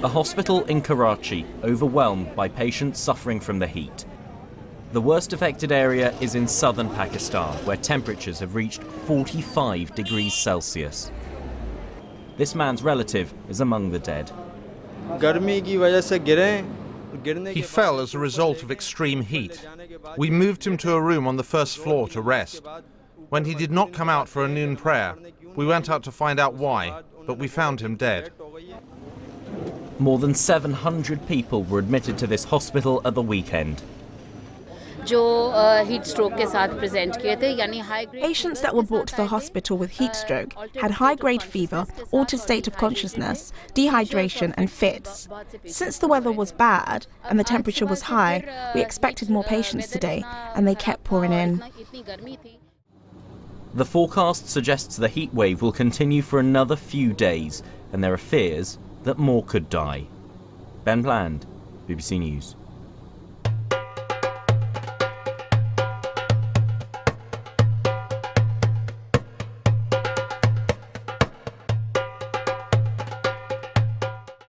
A hospital in Karachi, overwhelmed by patients suffering from the heat. The worst affected area is in southern Pakistan, where temperatures have reached 45 degrees Celsius. This man's relative is among the dead. He fell as a result of extreme heat. We moved him to a room on the first floor to rest. When he did not come out for a noon prayer, we went out to find out why, but we found him dead. More than 700 people were admitted to this hospital at the weekend. Patients that were brought to the hospital with heat stroke had high-grade fever, altered state of consciousness, dehydration and fits. Since the weather was bad and the temperature was high, we expected more patients today, and they kept pouring in. The forecast suggests the heat wave will continue for another few days, and there are fears that more could die. Ben Bland, BBC News.